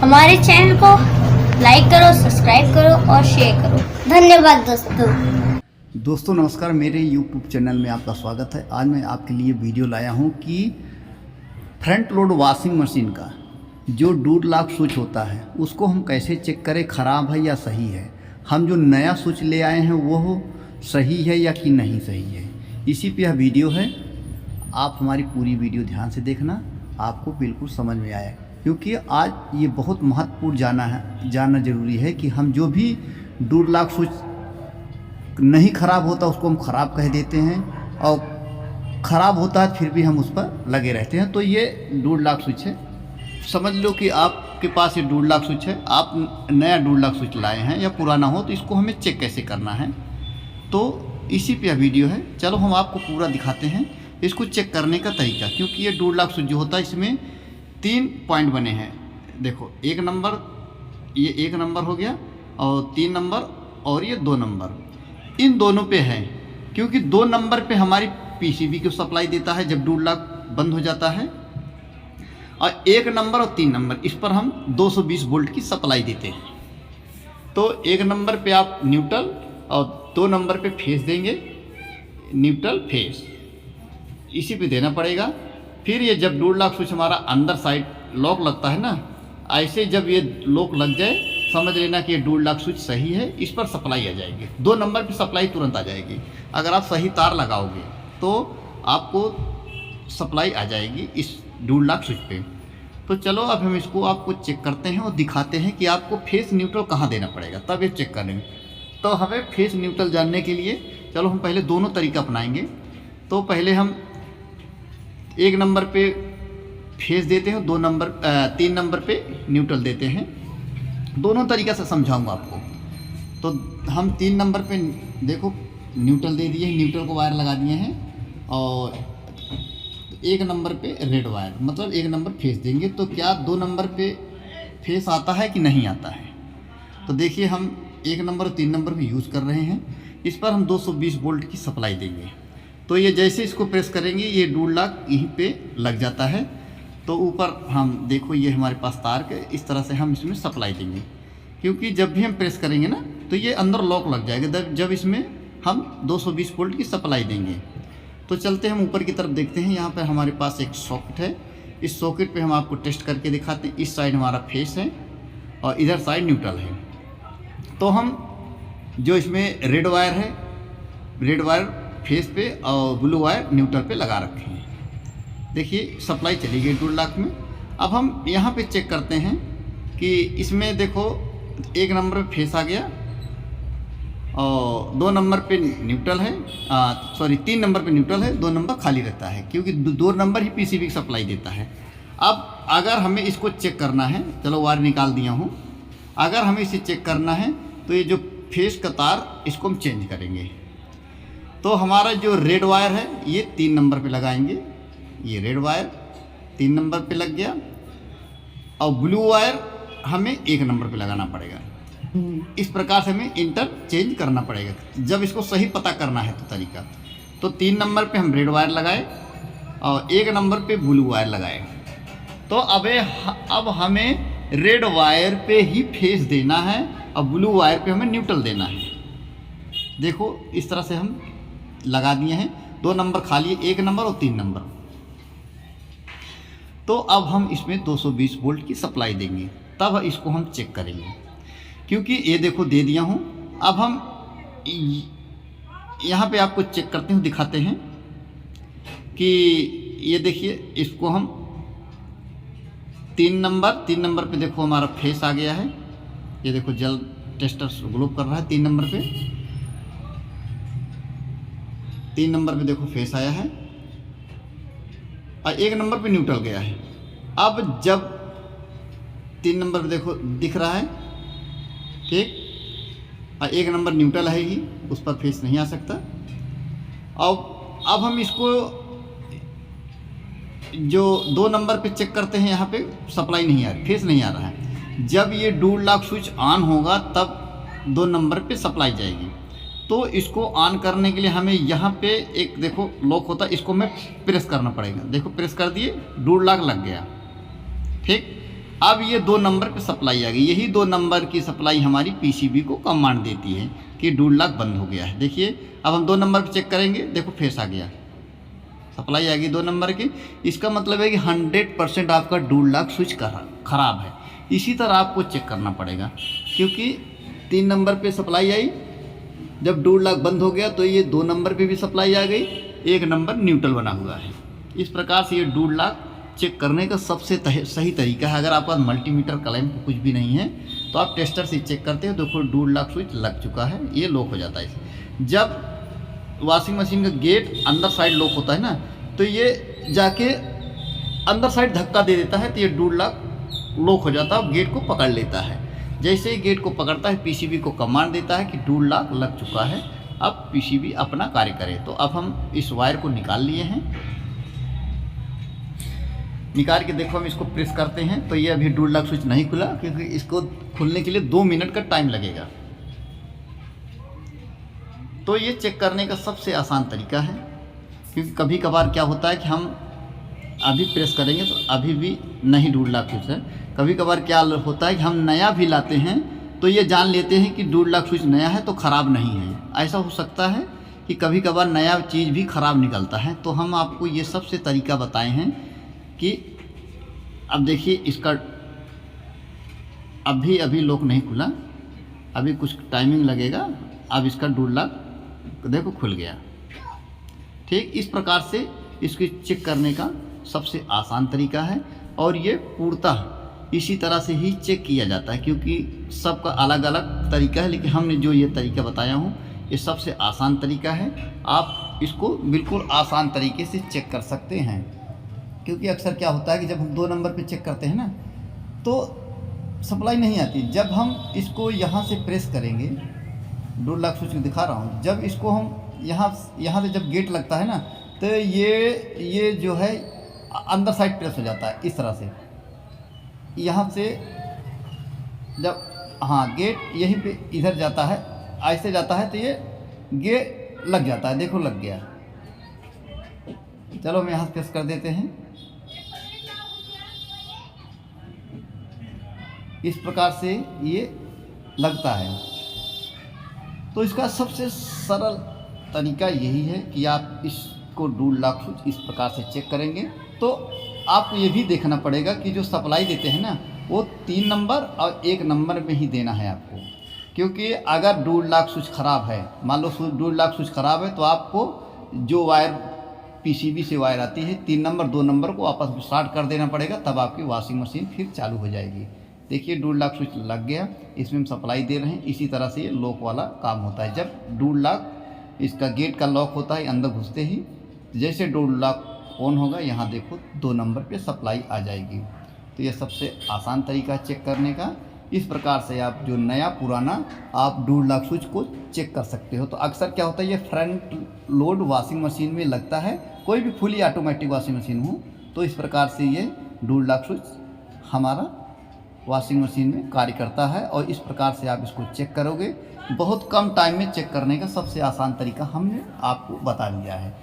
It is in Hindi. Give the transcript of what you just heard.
हमारे चैनल को लाइक करो, सब्सक्राइब करो और शेयर करो। धन्यवाद दोस्तों नमस्कार, मेरे YouTube चैनल में आपका स्वागत है। आज मैं आपके लिए वीडियो लाया हूं कि फ्रंट लोड वॉशिंग मशीन का जो डोर लॉक स्विच होता है उसको हम कैसे चेक करें, ख़राब है या सही है। हम जो नया स्विच ले आए हैं वो सही है या कि नहीं सही है, इसी पे यह वीडियो है। आप हमारी पूरी वीडियो ध्यान से देखना, आपको बिल्कुल समझ में आए, क्योंकि आज ये बहुत महत्वपूर्ण जानना ज़रूरी है कि हम जो भी डोर लॉक स्विच नहीं ख़राब होता उसको हम ख़राब कह देते हैं, और ख़राब होता है फिर भी हम उस पर लगे रहते हैं। तो ये डोर लॉक स्विच है। समझ लो कि आपके पास ये डोर लॉक स्विच है, आप नया डोर लॉक स्विच लाए हैं या पुराना हो, तो इसको हमें चेक कैसे करना है, तो इसी पे यह वीडियो है। चलो हम आपको पूरा दिखाते हैं इसको चेक करने का तरीका। क्योंकि ये डोर लॉक स्विच जो होता है इसमें 3 पॉइंट बने हैं। देखो, एक नंबर, ये 1 नंबर हो गया, और 3 नंबर, और ये 2 नंबर, इन दोनों पे है। क्योंकि 2 नंबर पे हमारी पीसीबी को सप्लाई देता है जब डोर लॉक बंद हो जाता है, और 1 नंबर और 3 नंबर इस पर हम 220 वोल्ट की सप्लाई देते हैं। तो 1 नंबर पे आप न्यूट्रल और 2 नंबर पे फेस देंगे, न्यूट्रल फेस, इसी पे देना पड़ेगा। फिर ये जब डोर लॉक स्विच हमारा अंदर साइड लॉक लगता है ना, ऐसे जब ये लॉक लग जाए समझ लेना कि ये डोर लॉक स्विच सही है, इस पर सप्लाई आ जाएगी। 2 नंबर पे सप्लाई तुरंत आ जाएगी। अगर आप सही तार लगाओगे तो आपको सप्लाई आ जाएगी इस डोर लॉक स्विच पे। तो चलो अब हम इसको आपको चेक करते हैं और दिखाते हैं कि आपको फेस न्यूट्रल कहाँ देना पड़ेगा, तब ये चेक करेंगे। तो हमें फेस न्यूट्रल जानने के लिए चलो हम पहले दोनों तरीका अपनाएंगे। तो पहले हम 1 नंबर पे फेस देते हैं, 3 नंबर पे न्यूट्रल देते हैं। दोनों तरीक़ा से समझाऊंगा आपको। तो हम 3 नंबर पे देखो न्यूट्रल दे दिए, न्यूट्रल को वायर लगा दिए हैं, और 1 नंबर पे रेड वायर, मतलब 1 नंबर फेस देंगे। तो क्या 2 नंबर पे फेस आता है कि नहीं आता है? तो देखिए, हम 1 नंबर और 3 नंबर पे यूज़ कर रहे हैं। इस पर हम 220 वोल्ट की सप्लाई देंगे। तो ये जैसे इसको प्रेस करेंगे ये डोर लॉक यहीं पे लग जाता है। तो ऊपर हम देखो, ये हमारे पास तार के इस तरह से हम इसमें सप्लाई देंगे। क्योंकि जब भी हम प्रेस करेंगे ना तो ये अंदर लॉक लग जाएगा जब इसमें हम 220 वोल्ट की सप्लाई देंगे। तो चलते हम ऊपर की तरफ देखते हैं। यहाँ पर हमारे पास एक सॉकेट है। इस सॉकेट पे हम आपको टेस्ट करके दिखाते हैं। इस साइड हमारा फेस है और इधर साइड न्यूट्रल है। तो हम जो इसमें रेड वायर है, रेड वायर फेस पे और ब्लू वायर न्यूट्रल पे लगा रखे हैं। देखिए सप्लाई चली गई डोर लॉक में। अब हम यहाँ पे चेक करते हैं कि इसमें देखो 1 नंबर पे फेस आ गया और 2 नंबर पे न्यूट्रल है, 3 नंबर पे न्यूट्रल है, 2 नंबर खाली रहता है, क्योंकि 2 नंबर ही पीसीबी की सप्लाई देता है। अब अगर हमें इसको चेक करना है, चलो वायर निकाल दिया हूँ, अगर हमें इसे चेक करना है तो ये जो फेस का तार इसको हम चेंज करेंगे। तो हमारा जो रेड वायर है ये 3 नंबर पे लगाएंगे। ये रेड वायर 3 नंबर पे लग गया, और ब्लू वायर हमें 1 नंबर पे लगाना पड़ेगा। इस प्रकार से हमें इंटरचेंज करना पड़ेगा जब इसको सही पता करना है तो तरीका। तो 3 नंबर पे हम रेड वायर लगाए और 1 नंबर पे ब्लू वायर लगाए। तो अब हमें रेड वायर पे ही फेस देना है और ब्लू वायर पे हमें न्यूट्रल देना है। देखो इस तरह से हम लगा दिए हैं। 2 नंबर खाली है, 1 नंबर और 3 नंबर। तो अब हम इसमें 220 वोल्ट की सप्लाई देंगे, तब इसको हम चेक करेंगे। क्योंकि ये देखो दे दिया हूँ। अब हम यहाँ पे आपको चेक करते हैं, दिखाते हैं कि ये देखिए, इसको हम 3 नंबर पे देखो हमारा फेस आ गया है। ये देखो जल टेस्टर ग्लो कर रहा है 3 नंबर पे। 3 नंबर पे देखो फेस आया है और 1 नंबर पे न्यूट्रल गया है। अब जब 3 नंबर पे देखो दिख रहा है, ठीक, और 1 नंबर न्यूट्रल है ही, उस पर फेस नहीं आ सकता। अब हम इसको जो 2 नंबर पे चेक करते हैं, यहाँ पे सप्लाई नहीं आ रही, फेस नहीं आ रहा है। जब ये डोर लॉक स्विच ऑन होगा तब 2 नंबर पे सप्लाई जाएगी। तो इसको ऑन करने के लिए हमें यहाँ पे एक देखो लॉक होता है, इसको हमें प्रेस करना पड़ेगा। देखो प्रेस कर दिए, डोर लॉक लग गया, ठीक। अब ये 2 नंबर पे सप्लाई आ गई, यही 2 नंबर की सप्लाई हमारी पीसीबी को कमांड देती है कि डूड लॉक बंद हो गया है। देखिए अब हम 2 नंबर पे चेक करेंगे, देखो फेस आ गया, सप्लाई आ गई 2 नंबर की। इसका मतलब है कि 100% आपका डूड लॉक स्विच खराब है। इसी तरह आपको चेक करना पड़ेगा, क्योंकि 3 नंबर पे सप्लाई आई, जब डूड लॉक बंद हो गया तो ये 2 नंबर पे भी सप्लाई आ गई, 1 नंबर न्यूट्रल बना हुआ है। इस प्रकार से ये डूड लॉक चेक करने का सबसे सही तरीका है। अगर आपके पास मल्टीमीटर क्लैंप कुछ भी नहीं है तो आप टेस्टर से चेक करते हो, देखो डूड लॉक स्विच लग चुका है, ये लॉक हो जाता है। जब वॉशिंग मशीन का गेट अंदर साइड लॉक होता है ना, तो ये जाके अंदर साइड धक्का दे देता है, तो ये डूड लॉक हो जाता है और गेट को पकड़ लेता है। जैसे ही गेट को पकड़ता है पीसीबी को कमांड देता है कि डूड लॉक लग चुका है, अब पीसीबी अपना कार्य करे। तो अब हम इस वायर को निकाल लिए हैं, निकाल के देखो हम इसको प्रेस करते हैं तो ये अभी डूड लॉक स्विच नहीं खुला, क्योंकि इसको खुलने के लिए 2 मिनट का टाइम लगेगा। तो ये चेक करने का सबसे आसान तरीका है, क्योंकि कभी कभार क्या होता है कि हम अभी प्रेस करेंगे तो अभी भी नहीं डूड लॉक स्विच है। कभी कभार क्या होता है कि हम नया भी लाते हैं तो ये जान लेते हैं कि डूड लॉक स्विच नया है तो ख़राब नहीं है। ऐसा हो सकता है कि कभी कभार नया चीज़ भी ख़राब निकलता है। तो हम आपको ये सबसे तरीका बताए हैं कि अब देखिए इसका अभी लॉक नहीं खुला, अभी कुछ टाइमिंग लगेगा, अब इसका डूड लॉक देखो खुल गया। ठीक इस प्रकार से इसको चेक करने का सबसे आसान तरीका है, और ये पूर्णतः इसी तरह से ही चेक किया जाता है, क्योंकि सबका अलग अलग तरीका है, लेकिन हमने जो ये तरीका बताया हूँ ये सबसे आसान तरीका है। आप इसको बिल्कुल आसान तरीके से चेक कर सकते हैं, क्योंकि अक्सर क्या होता है कि जब हम 2 नंबर पे चेक करते हैं ना तो सप्लाई नहीं आती। जब हम इसको यहाँ से प्रेस करेंगे, डूड लॉक स्विच दिखा रहा हूँ, जब इसको हम यहाँ से जब गेट लगता है ना तो ये जो है अंदर साइड प्रेस हो जाता है इस तरह से। यहाँ से जब गेट यहीं पे इधर जाता है, ऐसे जाता है, तो ये गेट लग जाता है, देखो लग गया। चलो हम यहाँ से प्रेस कर देते हैं। इस प्रकार से ये लगता है। तो इसका सबसे सरल तरीका यही है कि आप इसको डूड लॉक स्विच इस प्रकार से चेक करेंगे तो आपको ये भी देखना पड़ेगा कि जो सप्लाई देते हैं ना वो 3 नंबर और 1 नंबर में ही देना है आपको। क्योंकि अगर डूड लॉक स्विच ख़राब है, मान लो डूड लॉक स्विच ख़राब है, तो आपको जो वायर पीसीबी से वायर आती है 3 नंबर 2 नंबर को आपस में शॉर्ट कर देना पड़ेगा, तब आपकी वॉशिंग मशीन फिर चालू हो जाएगी। देखिए डूड लॉक स्विच लग गया, इसमें हम सप्लाई दे रहे हैं। इसी तरह से ये लॉक वाला काम होता है। जब डूड लॉक इसका गेट का लॉक होता है अंदर घुसते ही, जैसे डूड लॉक ऑन होगा यहाँ देखो 2 नंबर पे सप्लाई आ जाएगी। तो ये सबसे आसान तरीका चेक करने का। इस प्रकार से आप जो नया पुराना आप डूड लॉक स्विच को चेक कर सकते हो। तो अक्सर क्या होता है ये फ्रंट लोड वॉशिंग मशीन में लगता है, कोई भी फुली ऑटोमेटिक वॉशिंग मशीन हो, तो इस प्रकार से ये डूड लॉक स्विच हमारा वॉशिंग मशीन में कार्य करता है। और इस प्रकार से आप इसको चेक करोगे, बहुत कम टाइम में चेक करने का सबसे आसान तरीका हमने आपको बता दिया है।